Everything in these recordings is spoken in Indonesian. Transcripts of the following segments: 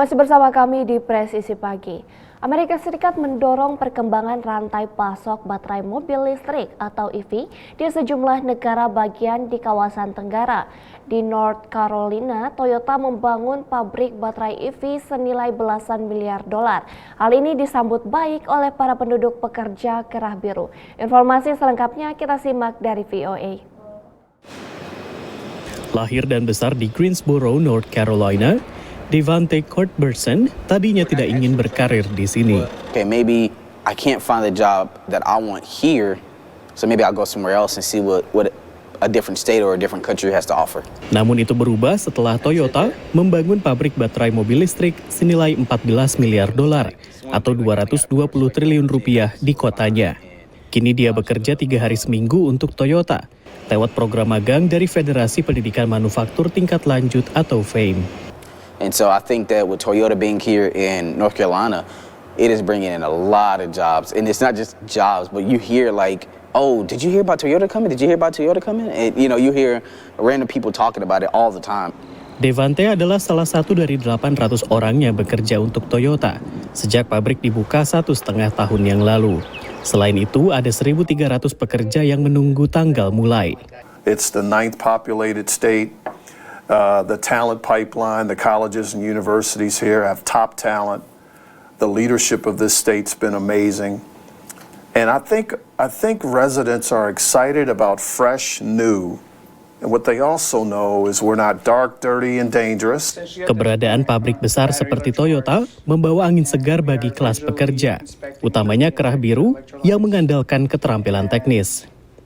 Masih bersama kami di Presisi Pagi. Amerika Serikat mendorong perkembangan rantai pasok baterai mobil listrik atau EV di sejumlah negara bagian di kawasan Tenggara. Di North Carolina, Toyota membangun pabrik baterai EV senilai belasan miliar dolar. Hal ini disambut baik oleh para penduduk pekerja kerah biru. Informasi selengkapnya kita simak dari VOA. Lahir dan besar di Greensboro, North Carolina, Devante Cuthbertson tadinya tidak ingin berkarir di sini. Okay, maybe I can't find the job that I want here, so maybe I'll go somewhere else and see what a different state or a different country has to offer. Namun itu berubah setelah Toyota membangun pabrik baterai mobil listrik senilai 14 miliar dolar atau 220 triliun rupiah di kotanya. Kini dia bekerja 3 hari seminggu untuk Toyota lewat program magang dari Federasi Pendidikan Manufaktur Tingkat Lanjut atau FAME. And so I think that with Toyota being here in North Carolina, it is bringing in a lot of jobs. And it's not just jobs, but you hear like, oh, did you hear about Toyota coming? Did you hear about Toyota coming? And you hear random people talking about it all the time. Devante adalah salah satu dari 800 orang yang bekerja untuk Toyota sejak pabrik dibuka 1,5 tahun yang lalu. Selain itu, ada 1.300 pekerja yang menunggu tanggal mulai. It's the 9th populated state. The talent pipeline, the colleges and universities here have top talent. The leadership of this state's been amazing. And I think residents are excited about fresh, new. And what they also know is we're not dark, dirty, and dangerous. Keberadaan pabrik besar seperti Toyota membawa angin segar bagi kelas pekerja, utamanya kerah biru yang mengandalkan keterampilan teknis.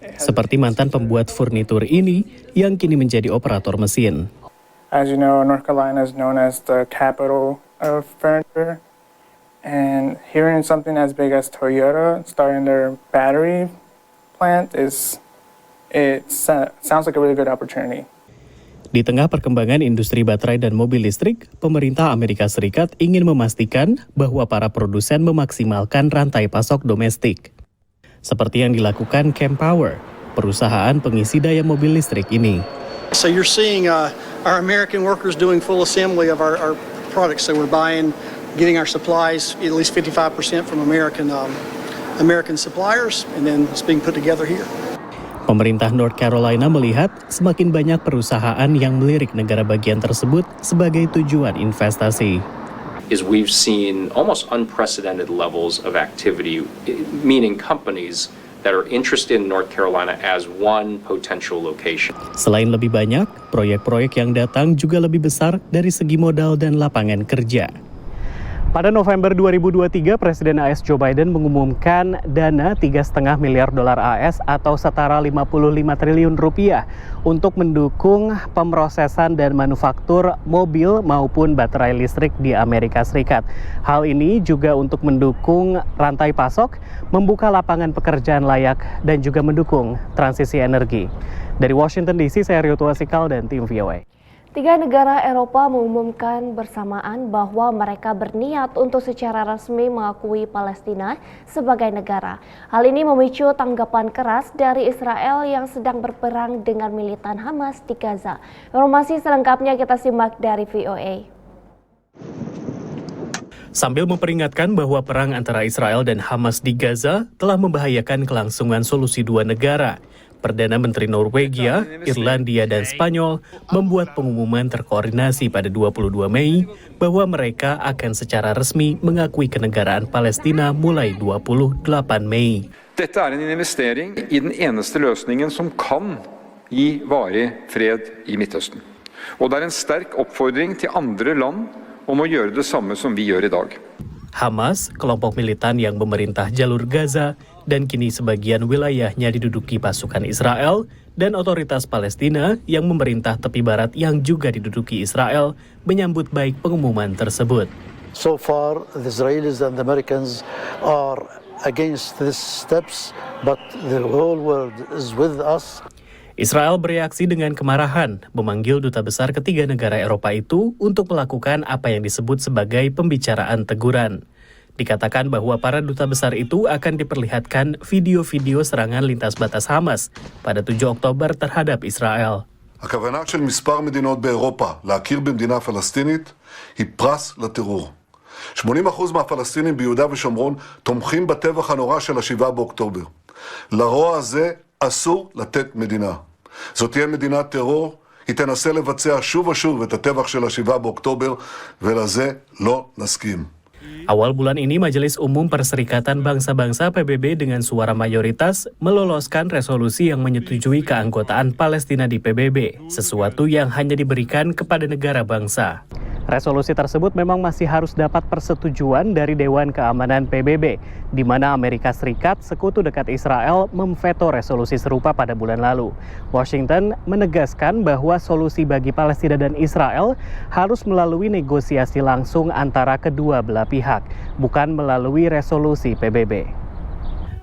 Seperti mantan pembuat furnitur ini yang kini menjadi operator mesin. As you know, North Carolina is known as the capital of furniture. And hearing something as big as Toyota starting their battery plant sounds like a really good opportunity. Di tengah perkembangan industri baterai dan mobil listrik, pemerintah Amerika Serikat ingin memastikan bahwa para produsen memaksimalkan rantai pasok domestik. Seperti yang dilakukan Kempower, perusahaan pengisi daya mobil listrik ini. So you're seeing our American workers doing full assembly of our products. So we're getting our supplies at least 55% from American suppliers, and then it's being put together here. Pemerintah North Carolina melihat semakin banyak perusahaan yang melirik negara bagian tersebut sebagai tujuan investasi. Is we've seen almost unprecedented levels of activity, meaning companies that are interested in North Carolina as one potential location. Selain lebih banyak, proyek-proyek yang datang juga lebih besar dari segi modal dan lapangan kerja. Pada November 2023, Presiden AS Joe Biden mengumumkan dana 3,5 miliar dolar AS atau setara 55 triliun rupiah untuk mendukung pemrosesan dan manufaktur mobil maupun baterai listrik di Amerika Serikat. Hal ini juga untuk mendukung rantai pasok, membuka lapangan pekerjaan layak, dan juga mendukung transisi energi. Dari Washington DC, saya Rio Tuasikal dan tim VOA. 3 negara Eropa mengumumkan bersamaan bahwa mereka berniat untuk secara resmi mengakui Palestina sebagai negara. Hal ini memicu tanggapan keras dari Israel yang sedang berperang dengan militan Hamas di Gaza. Informasi selengkapnya kita simak dari VOA. Sambil memperingatkan bahwa perang antara Israel dan Hamas di Gaza telah membahayakan kelangsungan solusi 2 negara, Perdana Menteri Norwegia, Irlandia, dan Spanyol membuat pengumuman terkoordinasi pada 22 Mei bahwa mereka akan secara resmi mengakui kenegaraan Palestina mulai 28 Mei. Dette en investering i den eneste løsningen som kan gi varig fred i Midtøsten. Og det en sterk oppfordring til andre land om å gjøre det samme som vi gjør i dag. Hamas, kelompok militan yang memerintah jalur Gaza, dan kini sebagian wilayahnya diduduki pasukan Israel, dan otoritas Palestina yang memerintah tepi barat yang juga diduduki Israel, menyambut baik pengumuman tersebut. So far, the Israelis and the Americans are against these steps, but the whole world is with us. Israel bereaksi dengan kemarahan, memanggil duta besar ketiga negara Eropa itu untuk melakukan apa yang disebut sebagai pembicaraan teguran. Dikatakan bahwa para duta besar itu akan diperlihatkan video-video serangan lintas batas Hamas pada 7 Oktober terhadap Israel. הכוונה של מספר מדינות באירופה להכיר במדינה פלסטינית היא פרס לטרור. 80% מהפלסטינים ביהודה ושומרון תומכים בטבח הנורא של ה-7 באוקטובר. לרוע הזה אסור לתת מדינה. זאת תהיה מדינת טרור, היא תנסה לבצע שוב ושוב את הטבח של ה-7 באוקטובר, ולזה לא נסכים. Awal bulan ini, Majelis Umum Perserikatan Bangsa-Bangsa PBB dengan suara mayoritas meloloskan resolusi yang menyetujui keanggotaan Palestina di PBB, sesuatu yang hanya diberikan kepada negara bangsa. Resolusi tersebut memang masih harus dapat persetujuan dari Dewan Keamanan PBB, di mana Amerika Serikat, sekutu dekat Israel, memveto resolusi serupa pada bulan lalu. Washington menegaskan bahwa solusi bagi Palestina dan Israel harus melalui negosiasi langsung antara kedua belah pihak, bukan melalui resolusi PBB.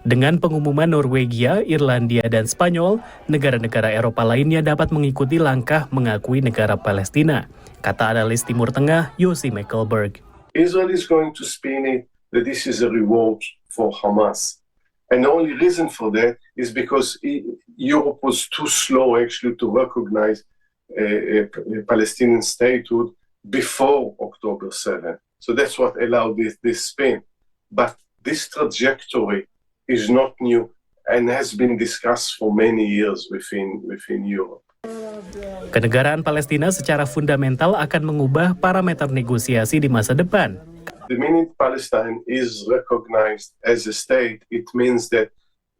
Dengan pengumuman Norwegia, Irlandia, dan Spanyol, negara-negara Eropa lainnya dapat mengikuti langkah mengakui negara Palestina, kata analis Timur Tengah Yossi Mekelberg. Israel is going to spin it that this is a reward for Hamas. And the only reason for that is because Europe was too slow actually to recognize a Palestinian statehood before October 7. So that's what allowed this spin. But this trajectory is not new and has been discussed for many years within Europe. Kenegaraan Palestina secara fundamental akan mengubah parameter negosiasi di masa depan. The minute Palestine is recognized as a state, it means that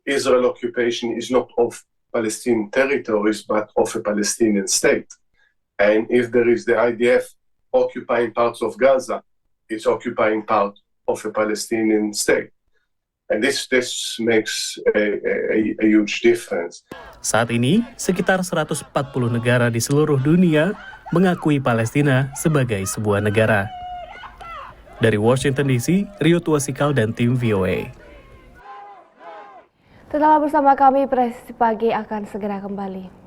Israel occupation is not of Palestinian territories, but of a Palestinian state. And if there is the IDF occupying parts of Gaza, it's occupying part of a Palestinian state. And this makes a huge difference. Saat ini, sekitar 140 negara di seluruh dunia mengakui Palestina sebagai sebuah negara. Dari Washington DC, Rio Tuasikal dan tim VOA. Tetaplah bersama kami, Presisi Pagi akan segera kembali.